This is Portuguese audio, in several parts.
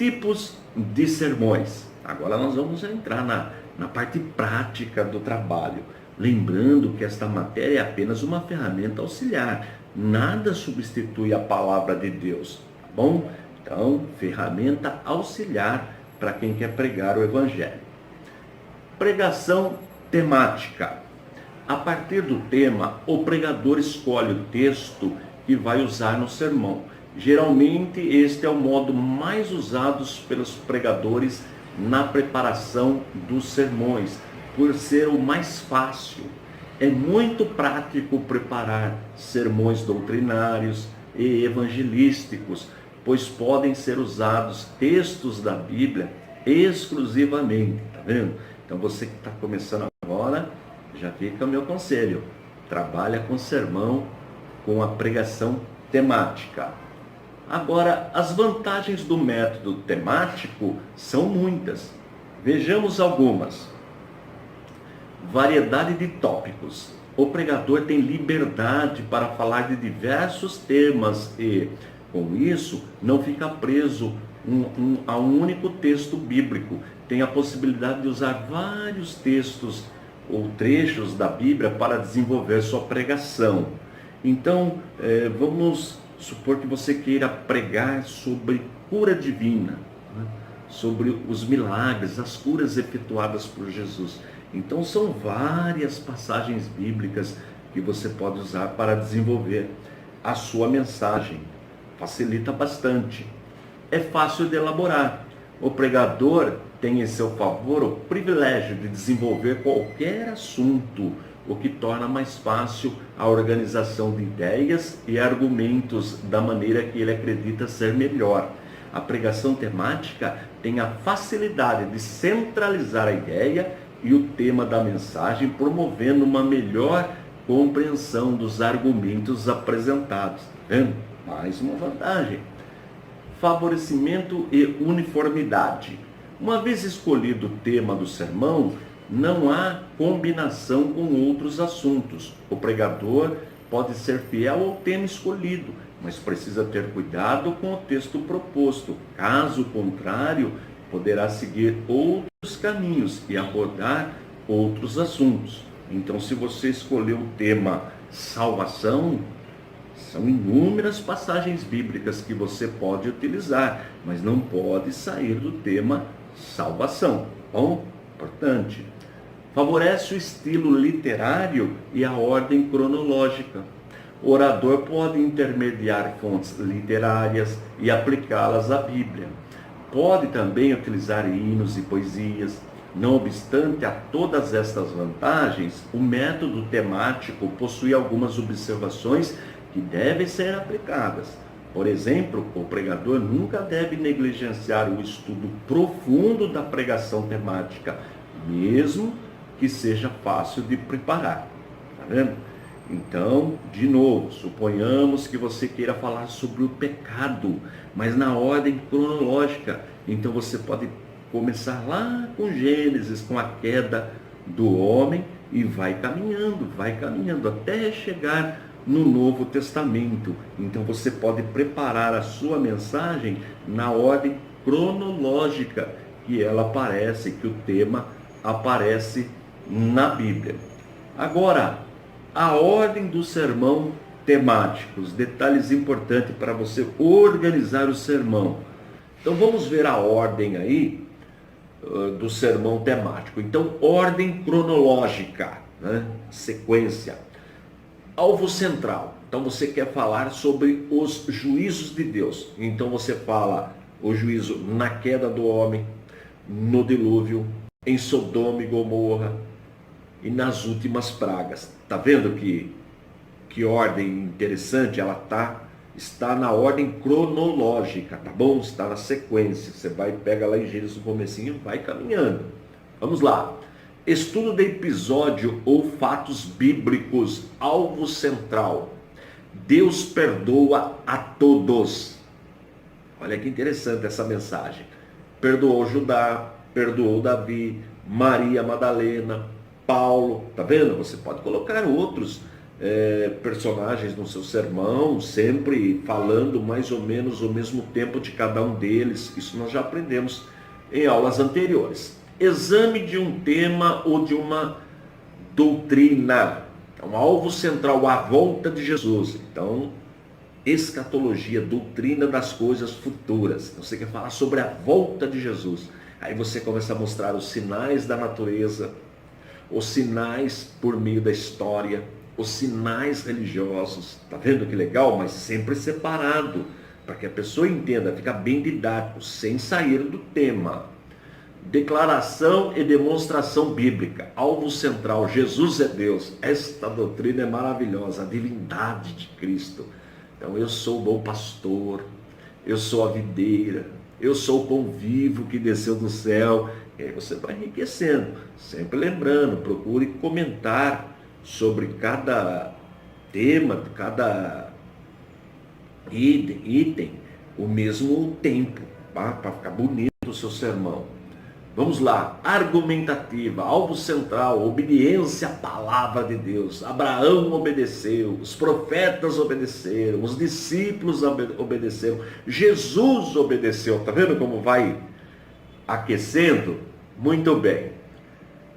Tipos de sermões. Agora nós vamos entrar na parte prática do trabalho. Lembrando que esta matéria é apenas uma ferramenta auxiliar. Nada substitui a palavra de Deus, tá bom? Então, ferramenta auxiliar para quem quer pregar o Evangelho. Pregação temática. A partir do tema, o pregador escolhe o texto que vai usar no sermão. Geralmente, este é o modo mais usado pelos pregadores na preparação dos sermões, por ser o mais fácil. É muito prático preparar sermões doutrinários e evangelísticos, pois podem ser usados textos da Bíblia exclusivamente, tá vendo? Então você que está começando agora, já fica o meu conselho, trabalha com sermão, com a pregação temática. Agora, as vantagens do método temático são muitas. Vejamos algumas. Variedade de tópicos. O pregador tem liberdade para falar de diversos temas e, com isso, não fica preso a um único texto bíblico. Tem a possibilidade de usar vários textos ou trechos da Bíblia para desenvolver sua pregação. Então, vamos supor que você queira pregar sobre cura divina, né? Sobre os milagres, as curas efetuadas por Jesus. Então são várias passagens bíblicas que você pode usar para desenvolver a sua mensagem. Facilita bastante. É fácil de elaborar. O pregador tem em seu favor o privilégio de desenvolver qualquer assunto, o que torna mais fácil a organização de ideias e argumentos da maneira que ele acredita ser melhor. A pregação temática tem a facilidade de centralizar a ideia e o tema da mensagem, promovendo uma melhor compreensão dos argumentos apresentados. Tá vendo? Mais uma vantagem. Favorecimento e uniformidade. Uma vez escolhido o tema do sermão, não há combinação com outros assuntos. O pregador pode ser fiel ao tema escolhido, mas precisa ter cuidado com o texto proposto. Caso contrário, poderá seguir outros caminhos e abordar outros assuntos. Então, se você escolher o tema salvação, são inúmeras passagens bíblicas que você pode utilizar, mas não pode sair do tema salvação. Bom, importante. Favorece o estilo literário e a ordem cronológica. O orador pode intermediar fontes literárias e aplicá-las à Bíblia. Pode também utilizar hinos e poesias. Não obstante a todas estas vantagens, o método temático possui algumas observações que devem ser aplicadas. Por exemplo, o pregador nunca deve negligenciar o estudo profundo da pregação temática, mesmo que seja fácil de preparar. Tá vendo? Então, de novo, suponhamos que você queira falar sobre o pecado, mas na ordem cronológica. Então você pode começar lá com Gênesis, com a queda do homem, e vai caminhando até chegar no Novo Testamento. Então você pode preparar a sua mensagem na ordem cronológica que ela aparece, que o tema aparece na Bíblia. Agora, a ordem do sermão temático, os detalhes importantes para você organizar o sermão. Então vamos ver a ordem aí do sermão temático. Então, ordem cronológica, né? Sequência. Alvo central. Então você quer falar sobre os juízos de Deus. Então você fala o juízo na queda do homem, no dilúvio, em Sodoma e Gomorra e nas últimas pragas. Tá vendo que ordem interessante? Ela está na ordem cronológica, tá bom? Está na sequência. Você pega lá em Gênesis no comecinho, vai caminhando. Vamos lá. Estudo de episódio ou fatos bíblicos, alvo central. Deus perdoa a todos. Olha que interessante essa mensagem. Perdoou Judá, perdoou Davi, Maria Madalena, Paulo. Tá vendo? Você pode colocar outros personagens no seu sermão, sempre falando mais ou menos o mesmo tempo de cada um deles. Isso nós já aprendemos em aulas anteriores. Exame de um tema ou de uma doutrina. Então, alvo central, a volta de Jesus. Então, escatologia, doutrina das coisas futuras. Então, você quer falar sobre a volta de Jesus. Aí você começa a mostrar os sinais da natureza, os sinais por meio da história, os sinais religiosos. Tá vendo que legal? Mas sempre separado, para que a pessoa entenda, fica bem didático, sem sair do tema. Declaração e demonstração bíblica. Alvo central, Jesus é Deus. Esta doutrina é maravilhosa, a divindade de Cristo. Então, eu sou o bom pastor, eu sou a videira, eu sou o pão vivo que desceu do céu. E aí você vai enriquecendo. Sempre lembrando, procure comentar sobre cada tema, cada item, o mesmo tempo, tá? Para ficar bonito o seu sermão. Vamos lá, argumentativa, alvo central, obediência à palavra de Deus. Abraão obedeceu, os profetas obedeceram, os discípulos obedeceram, Jesus obedeceu. Tá vendo como vai aquecendo? Muito bem.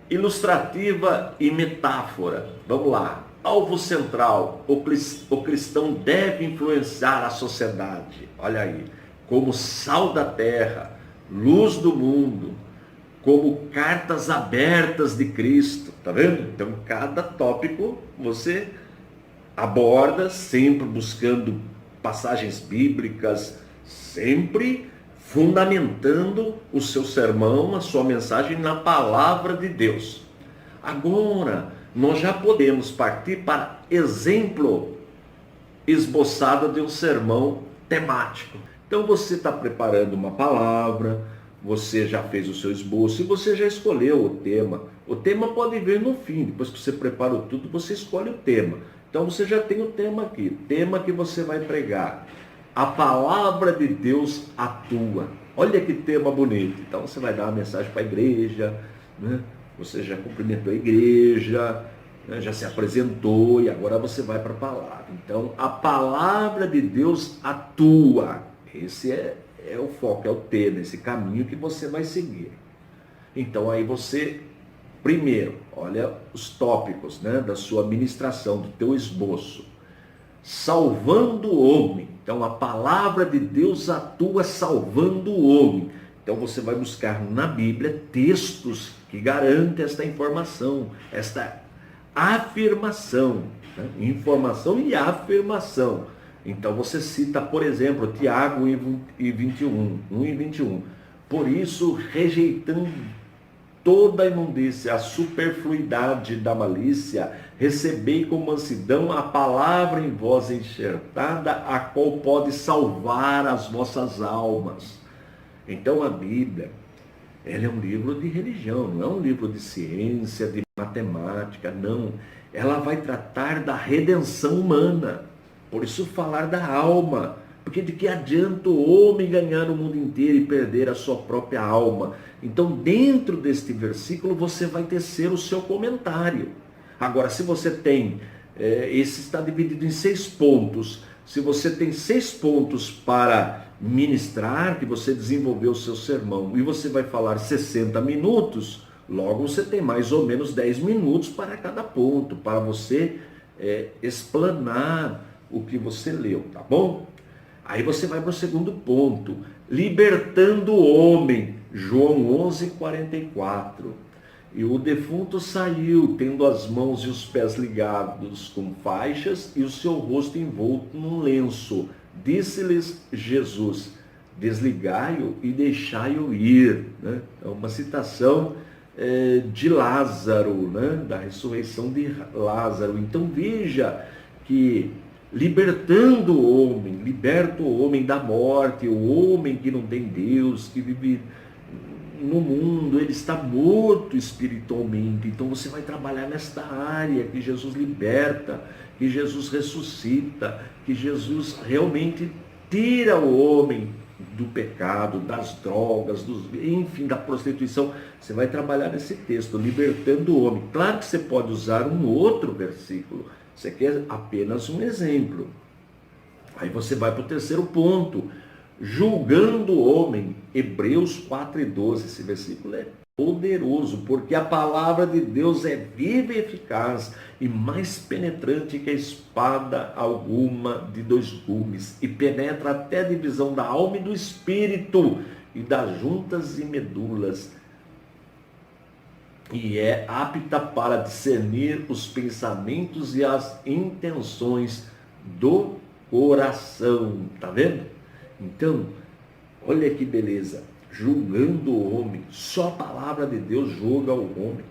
Ilustrativa e metáfora. Vamos lá. Alvo central, o cristão deve influenciar a sociedade. Olha aí, como sal da terra, luz do mundo, como cartas abertas de Cristo, tá vendo? Então, cada tópico você aborda, sempre buscando passagens bíblicas, sempre fundamentando o seu sermão, a sua mensagem na palavra de Deus. Agora, nós já podemos partir para exemplo esboçado de um sermão temático. Então, você está preparando uma palavra, você já fez o seu esboço e você já escolheu o tema. O tema pode vir no fim, depois que você preparou tudo, você escolhe o tema. Então você já tem o tema aqui, tema que você vai pregar. A palavra de Deus atua. Olha que tema bonito. Então você vai dar uma mensagem para a igreja, né? Você já cumprimentou a igreja, né? Já se apresentou e agora você vai para a palavra. Então a palavra de Deus atua. Esse é o foco, é o tema, esse caminho que você vai seguir. Então aí você, primeiro, olha os tópicos, né, da sua ministração, do teu esboço. Salvando o homem. Então a palavra de Deus atua salvando o homem. Então você vai buscar na Bíblia textos que garantem esta informação, esta afirmação, né? Informação e afirmação. Então você cita, por exemplo, Tiago 1:21. Por isso, rejeitando toda a imundícia, a superfluidade da malícia, recebei com mansidão a palavra em vós enxertada, a qual pode salvar as vossas almas. Então a Bíblia, ela é um livro de religião, não é um livro de ciência, de matemática, não. Ela vai tratar da redenção humana. Por isso falar da alma, porque de que adianta o homem ganhar o mundo inteiro e perder a sua própria alma? Então dentro deste versículo você vai tecer o seu comentário. Agora se você tem, esse está dividido em 6 pontos, se você tem 6 pontos para ministrar, que você desenvolveu o seu sermão, e você vai falar 60 minutos, logo você tem mais ou menos 10 minutos para cada ponto, para você explanar o que você leu, tá bom? Aí você vai para o segundo ponto, libertando o homem, João 11:44. E o defunto saiu, tendo as mãos e os pés ligados com faixas e o seu rosto envolto num lenço. Disse-lhes Jesus, desligai-o e deixai-o ir. Né? É uma citação de Lázaro, né? Da ressurreição de Lázaro. Então veja que libertando o homem, liberta o homem da morte, o homem que não tem Deus, que vive no mundo, ele está morto espiritualmente. Então você vai trabalhar nesta área que Jesus liberta, que Jesus ressuscita, que Jesus realmente tira o homem do pecado, das drogas, enfim, da prostituição. Você vai trabalhar nesse texto, libertando o homem. Claro que você pode usar um outro versículo, Você quer apenas um exemplo. Aí você vai para o terceiro ponto. Julgando o homem. Hebreus 4:12. Esse versículo é poderoso, porque a palavra de Deus é viva e eficaz e mais penetrante que a espada alguma de dois gumes, e penetra até a divisão da alma e do espírito e das juntas e medulas, e é apta para discernir os pensamentos e as intenções do coração. Tá vendo? Então, olha que beleza. Julgando o homem, só a palavra de Deus julga o homem.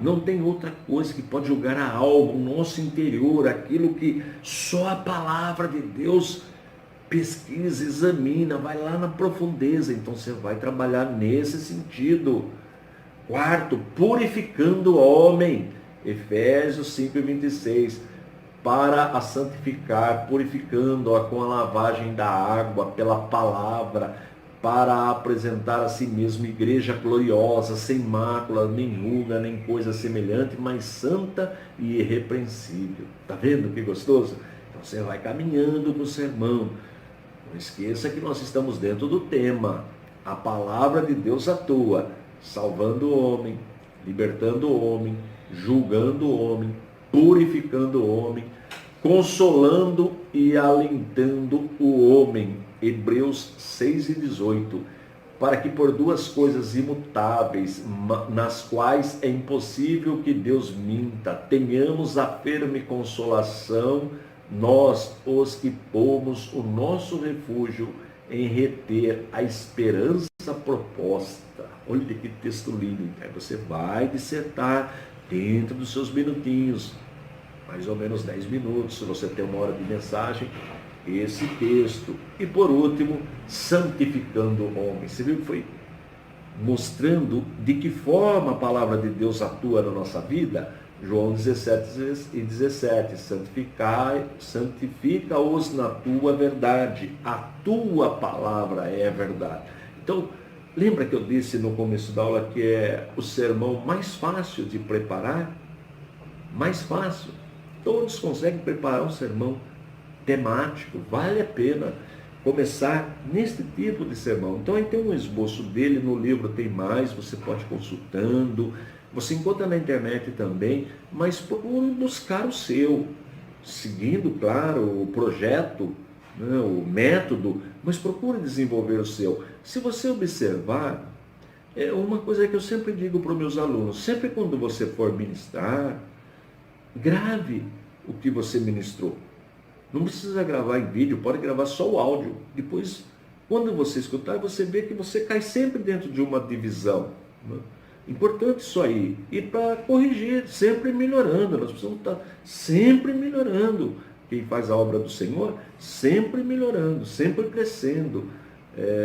Não tem outra coisa que pode julgar a alma, o nosso interior, aquilo que só a palavra de Deus pesquisa, examina, vai lá na profundeza. Então você vai trabalhar nesse sentido. Quarto, purificando o homem. Efésios 5:26. Para a santificar, purificando-a com a lavagem da água pela palavra, para apresentar a si mesmo igreja gloriosa, sem mácula, nem ruga, nem coisa semelhante, mas santa e irrepreensível. Está vendo que gostoso? Então você vai caminhando no sermão. Não esqueça que nós estamos dentro do tema. A palavra de Deus atua, salvando o homem, libertando o homem, julgando o homem, purificando o homem, consolando e alentando o homem. Hebreus 6:18. Para que por duas coisas imutáveis, nas quais é impossível que Deus minta, tenhamos a firme consolação, nós, os que pomos o nosso refúgio em reter a esperança proposta. Olha que texto lindo. Aí você vai dissertar dentro dos seus minutinhos, mais ou menos 10 minutos, se você tem uma hora de mensagem, esse texto. E por último, santificando o homem. Você viu que foi mostrando de que forma a palavra de Deus atua na nossa vida? João 17:17. Santifica-os na tua verdade. A tua palavra é a verdade. Então, lembra que eu disse no começo da aula que é o sermão mais fácil de preparar? Mais fácil. Todos conseguem preparar um sermão temático. Vale a pena começar neste tipo de sermão. Então aí tem um esboço dele, no livro tem mais, você pode ir consultando, você encontra na internet também, mas procure buscar o seu, seguindo, claro, o projeto, né, o método, mas procure desenvolver o seu. Se você observar, é uma coisa que eu sempre digo para os meus alunos, sempre quando você for ministrar, grave o que você ministrou. Não precisa gravar em vídeo, pode gravar só o áudio. Depois, quando você escutar, você vê que você cai sempre dentro de uma divisão, né? Importante isso aí. E para corrigir, sempre melhorando. Nós precisamos estar sempre melhorando. Quem faz a obra do Senhor, sempre melhorando, sempre crescendo.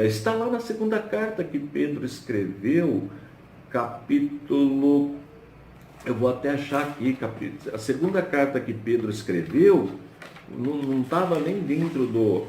Está lá na segunda carta que Pedro escreveu, capítulo... Eu vou até achar aqui, a segunda carta que Pedro escreveu, não estava nem dentro do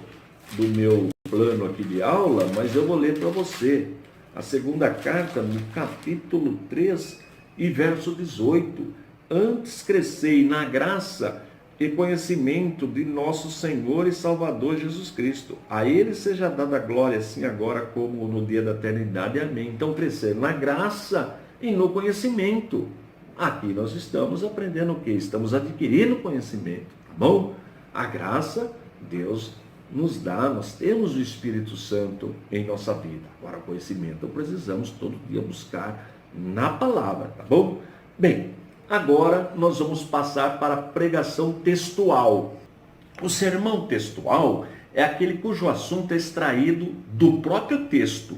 meu plano aqui de aula, mas eu vou ler para você. A segunda carta, no capítulo 3 e verso 18. Antes crescei na graça e conhecimento de nosso Senhor e Salvador Jesus Cristo. A Ele seja dada a glória, assim agora como no dia da eternidade. Amém. Então, crescer na graça e no conhecimento. Aqui nós estamos aprendendo o quê? Estamos adquirindo conhecimento, tá bom? A graça, Deus nos dá, nós temos o Espírito Santo em nossa vida. Agora, o conhecimento precisamos todo dia buscar na palavra, tá bom? Bem, agora nós vamos passar para a pregação textual. O sermão textual é aquele cujo assunto é extraído do próprio texto.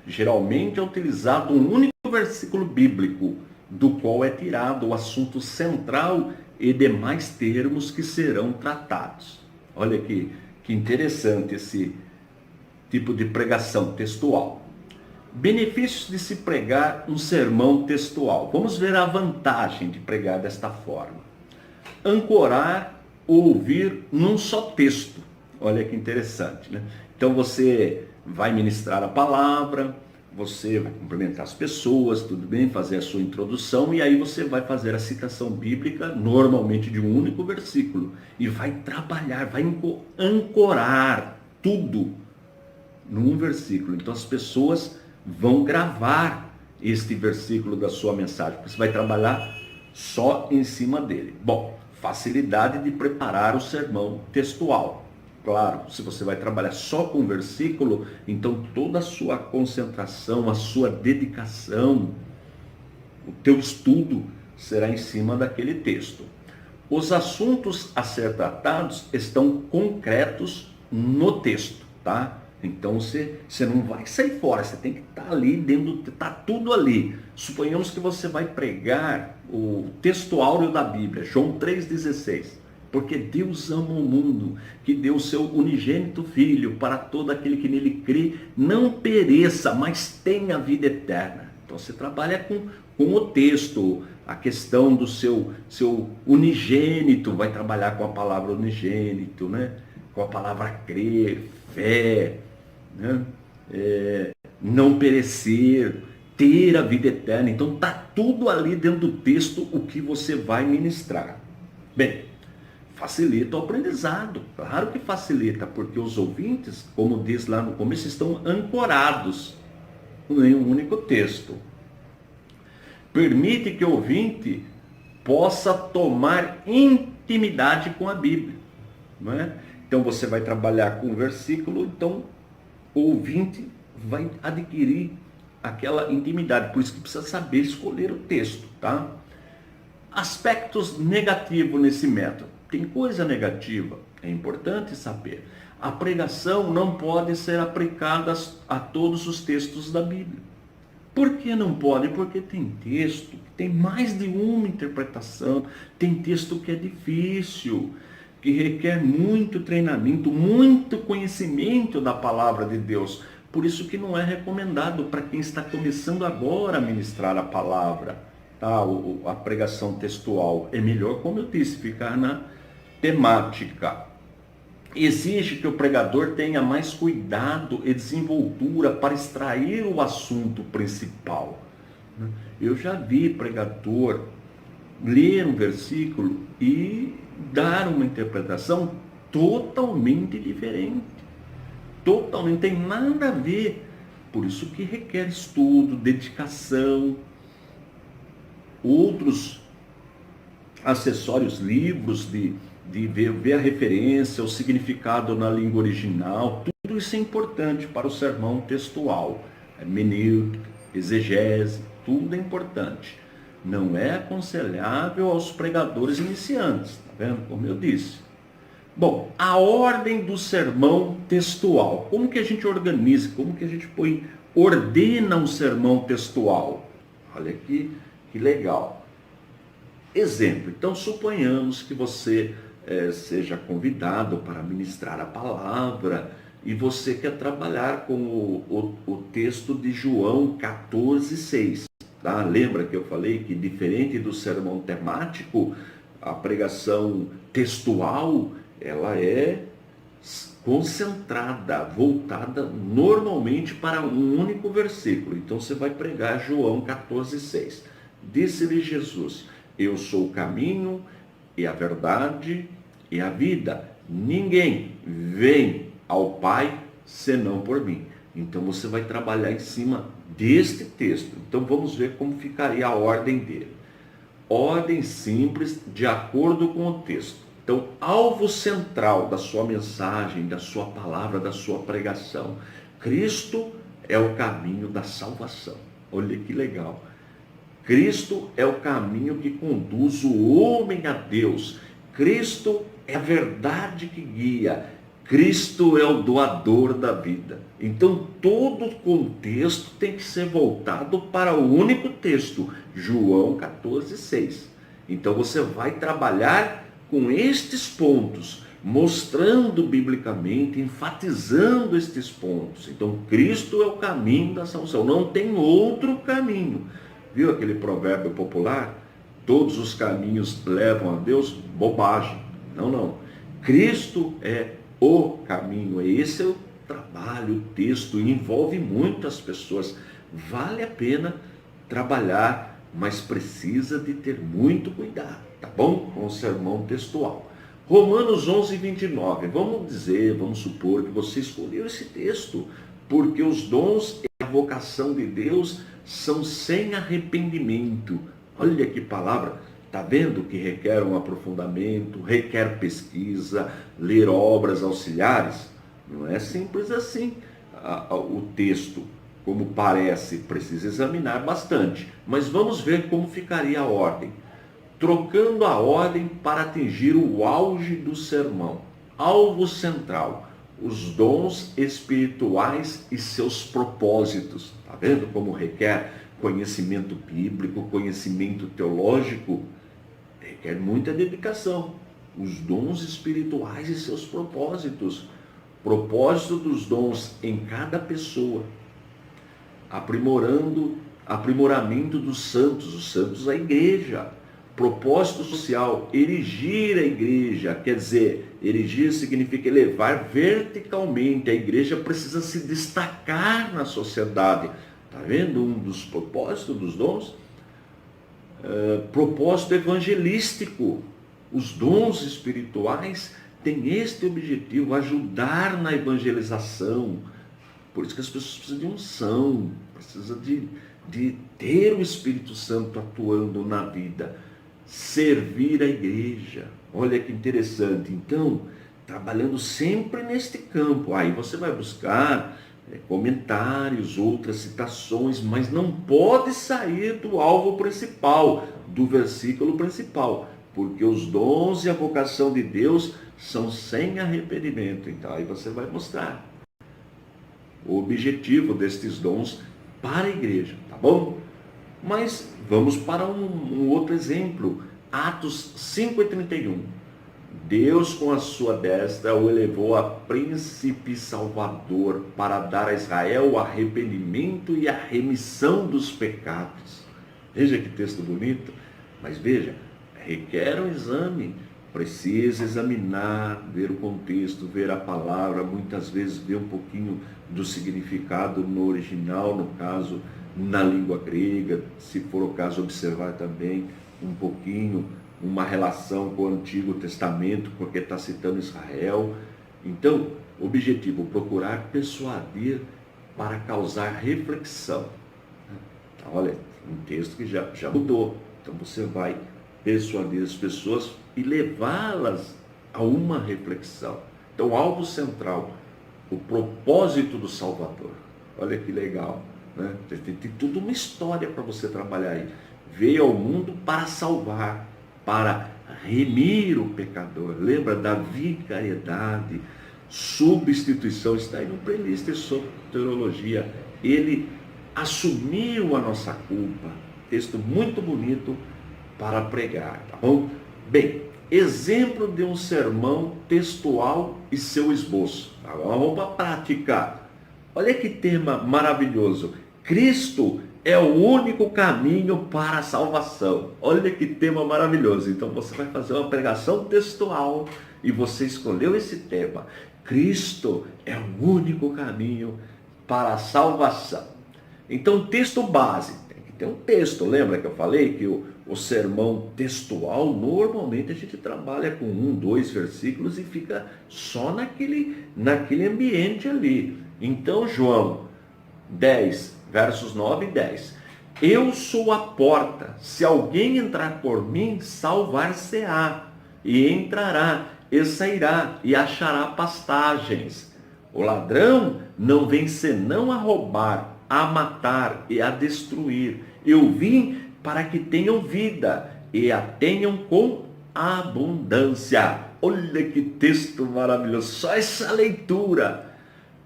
Geralmente é utilizado um único versículo bíblico, do qual é tirado o assunto central e demais termos que serão tratados. Olha que interessante esse tipo de pregação textual. Benefícios de se pregar um sermão textual. Vamos ver a vantagem de pregar desta forma. Ancorar ou ouvir num só texto. Olha que interessante, né? Então você vai ministrar a palavra, você vai cumprimentar as pessoas, tudo bem, fazer a sua introdução, e aí você vai fazer a citação bíblica, normalmente de um único versículo, e vai trabalhar, vai ancorar tudo num versículo. Então as pessoas vão gravar este versículo da sua mensagem, você vai trabalhar só em cima dele. Bom, facilidade de preparar o sermão textual. Claro, se você vai trabalhar só com versículo, então toda a sua concentração, a sua dedicação, o teu estudo será em cima daquele texto. Os assuntos a ser tratados estão concretos no texto, tá? Então você não vai sair fora, você tem que estar ali dentro, está tudo ali. Suponhamos que você vai pregar o texto áureo da Bíblia, João 3,16. Porque Deus ama o mundo, que deu o seu unigênito Filho para todo aquele que nele crê, não pereça, mas tenha vida eterna. Então você trabalha com o texto, a questão do seu unigênito, vai trabalhar com a palavra unigênito, né? Com a palavra crer, fé, né? Não perecer, ter a vida eterna. Então está tudo ali dentro do texto o que você vai ministrar. Bem, facilita o aprendizado, claro que facilita, porque os ouvintes, como diz lá no começo, estão ancorados em um único texto. Permite que o ouvinte possa tomar intimidade com a Bíblia, não é? Então você vai trabalhar com um versículo, então o ouvinte vai adquirir aquela intimidade, por isso que precisa saber escolher o texto, tá? Aspectos negativos nesse método. Tem coisa negativa, é importante saber. A pregação não pode ser aplicada a todos os textos da Bíblia. Por que não pode? Porque tem texto que tem mais de uma interpretação, tem texto que é difícil, que requer muito treinamento, muito conhecimento da palavra de Deus. Por isso que não é recomendado para quem está começando agora a ministrar a palavra, tá? A pregação textual. É melhor, como eu disse, ficar na temática. Exige que o pregador tenha mais cuidado e desenvoltura para extrair o assunto principal. Eu já vi pregador ler um versículo e dar uma interpretação totalmente diferente. Totalmente, não tem nada a ver. Por isso que requer estudo, dedicação, outros acessórios, livros de ver a referência, o significado na língua original. Tudo isso é importante para o sermão textual. Hermenêutica, exegese, tudo é importante. Não é aconselhável aos pregadores iniciantes, tá vendo? Como eu disse. Bom, a ordem do sermão textual. Como que a gente organiza? Como que a gente ordena um sermão textual? Olha aqui, que legal. Exemplo, então suponhamos que você seja convidado para ministrar a palavra e você quer trabalhar com o texto de João 14,6. Tá? Lembra que eu falei que diferente do sermão temático, a pregação textual, ela é concentrada, voltada normalmente para um único versículo. Então você vai pregar João 14,6. Disse-lhe Jesus: eu sou o caminho e a verdade e a vida. Ninguém vem ao Pai senão por mim. Então você vai trabalhar em cima deste texto. Então vamos ver como ficaria a ordem dele. Ordem simples, de acordo com o texto. Então, alvo central da sua mensagem, da sua palavra, da sua pregação. Cristo é o caminho da salvação. Olha que legal. Cristo é o caminho que conduz o homem a Deus. Cristo é a verdade que guia. Cristo é o doador da vida. Então, todo o contexto tem que ser voltado para o único texto, João 14,6. Então, você vai trabalhar com estes pontos, mostrando biblicamente, enfatizando estes pontos. Então, Cristo é o caminho da salvação. Não tem outro caminho. Viu aquele provérbio popular? Todos os caminhos levam a Deus? Bobagem. Não. Cristo é o caminho. Esse é o trabalho o texto, envolve muitas pessoas. Vale a pena trabalhar, mas precisa de ter muito cuidado, tá bom? Com o sermão textual. Romanos 11, 29. Vamos supor que você escolheu esse texto, porque os dons e a vocação de Deus são sem arrependimento. Olha que palavra. Está vendo que requer um aprofundamento, requer pesquisa, ler obras auxiliares? Não é simples assim o texto, como parece, precisa examinar bastante. Mas vamos ver como ficaria a ordem. Trocando a ordem para atingir o auge do sermão. Alvo central, os dons espirituais e seus propósitos. Está vendo como requer conhecimento bíblico, conhecimento teológico? Requer muita dedicação. Os dons espirituais e seus propósitos. Propósito dos dons em cada pessoa. Aprimoramento dos santos, os santos a igreja. Propósito social, erigir a igreja, quer dizer, erigir significa elevar verticalmente, a igreja precisa se destacar na sociedade. Está vendo um dos propósitos dos dons? Propósito evangelístico, os dons espirituais têm este objetivo, ajudar na evangelização. Por isso que as pessoas precisam de unção, precisam de ter o Espírito Santo atuando na vida. Servir a igreja. Olha que interessante. Então, trabalhando sempre neste campo. Aí você vai buscar comentários, outras citações, mas não pode sair do alvo principal, do versículo principal, porque os dons e a vocação de Deus são sem arrependimento. Então, aí você vai mostrar o objetivo destes dons para a igreja, tá bom? Mas vamos para um outro exemplo. Atos 5:31. Deus com a sua destra o elevou a príncipe salvador para dar a Israel o arrependimento e a remissão dos pecados. Veja que texto bonito. Mas veja, requer um exame. Precisa examinar, ver o contexto, ver a palavra, muitas vezes ver um pouquinho do significado no original, no caso, na língua grega, se for o caso, observar também um pouquinho uma relação com o Antigo Testamento, porque está citando Israel. Então, objetivo, procurar persuadir para causar reflexão. Olha, um texto que já mudou. Então, você vai persuadir as pessoas e levá-las a uma reflexão. Então, alvo central, o propósito do Salvador. Olha que legal, né? Tem tudo uma história para você trabalhar aí. Veio ao mundo para salvar, para remir o pecador. Lembra da vicariedade, substituição, está aí no playlist sobre teologia. Ele assumiu a nossa culpa. Texto muito bonito para pregar, tá bom? Bem, exemplo de um sermão textual e seu esboço. Agora vamos para a prática. Olha que tema maravilhoso. Cristo é o único caminho para a salvação. Olha que tema maravilhoso. Então você vai fazer uma pregação textual e você escolheu esse tema. Cristo é o único caminho para a salvação. Então, texto base. Tem que ter um texto. Lembra que eu falei que o sermão textual, normalmente a gente trabalha com 1, 2 versículos e fica só naquele ambiente ali. Então, João 10, versos 9 e 10. Eu sou a porta. Se alguém entrar por mim, salvar-se-á. E entrará, e sairá, e achará pastagens. O ladrão não vem senão a roubar, a matar e a destruir. Eu vim para que tenham vida e a tenham com abundância. Olha que texto maravilhoso. Só essa leitura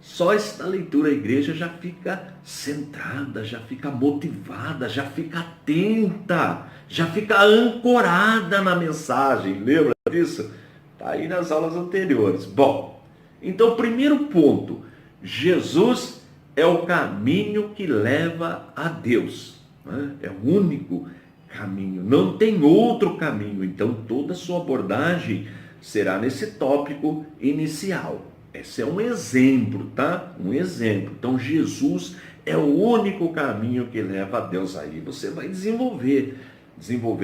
a igreja já fica centrada, já fica motivada, já fica atenta, já fica ancorada na mensagem. Lembra disso? Está aí nas aulas anteriores. Bom, então, primeiro ponto, Jesus é o caminho que leva a Deus. Né? É o único caminho, não tem outro caminho. Então, toda a sua abordagem será nesse tópico inicial. Esse é um exemplo, tá? Um exemplo. Então, Jesus é o único caminho que leva a Deus. Aí você vai desenvolver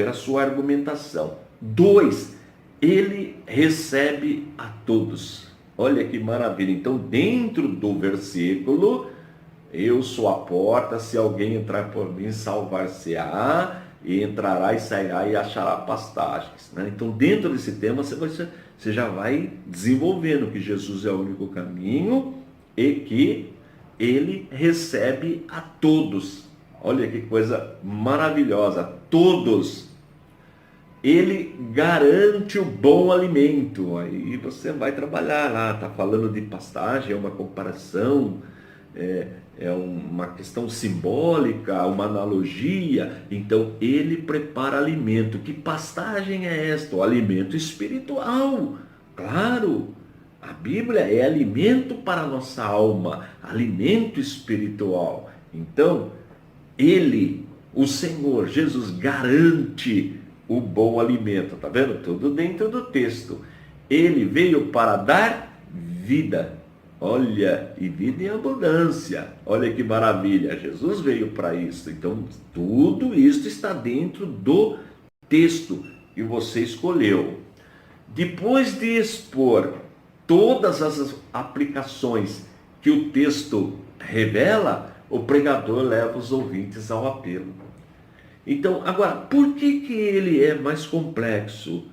a sua argumentação. 2, ele recebe a todos. Olha que maravilha. Então, dentro do versículo, eu sou a porta, se alguém entrar por mim, salvar-se-á, e entrará e sairá e achará pastagens. Né? Então, dentro desse tema, você já vai desenvolvendo que Jesus é o único caminho e que ele recebe a todos. Olha que coisa maravilhosa, todos. Ele garante o bom alimento. Aí você vai trabalhar lá, está falando de pastagem, é uma comparação, é uma questão simbólica, uma analogia. Então ele prepara alimento. Que pastagem é esta? O alimento espiritual. Claro, a Bíblia é alimento para a nossa alma, alimento espiritual. Então ele, o Senhor Jesus, garante o bom alimento. Tá vendo? Tudo dentro do texto. Ele veio para dar vida. Olha, e vida em abundância. Olha que maravilha. Jesus veio para isso. Então, tudo isso está dentro do texto que você escolheu. Depois de expor todas as aplicações que o texto revela, o pregador leva os ouvintes ao apelo. Então, agora, por que ele é mais complexo,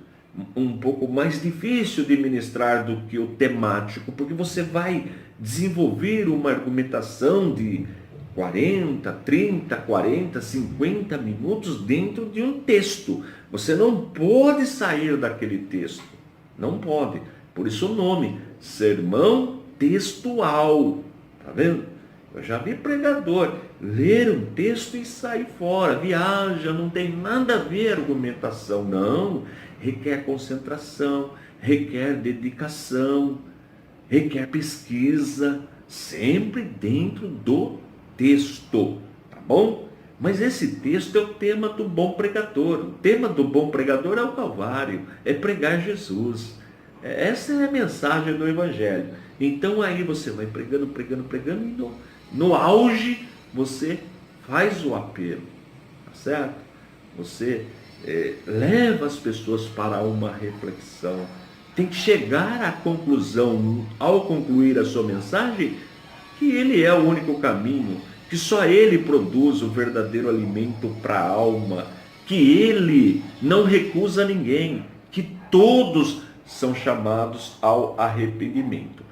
um pouco mais difícil de ministrar do que o temático? Porque você vai desenvolver uma argumentação de 40, 30, 40, 50 minutos dentro de um texto. Você não pode sair daquele texto. Não pode. Por isso o nome, sermão textual. Tá vendo? Eu já vi pregador ler um texto e sair fora, viaja, não tem nada a ver argumentação, não. Requer concentração, requer dedicação, requer pesquisa, sempre dentro do texto, tá bom? Mas esse texto é o tema do bom pregador. O tema do bom pregador é o Calvário, é pregar Jesus. Essa é a mensagem do Evangelho. Então aí você vai pregando, e no auge você faz o apelo, tá certo? Você leva as pessoas para uma reflexão. Tem que chegar à conclusão, ao concluir a sua mensagem, que ele é o único caminho, que só ele produz o verdadeiro alimento para a alma, que ele não recusa ninguém, que todos são chamados ao arrependimento.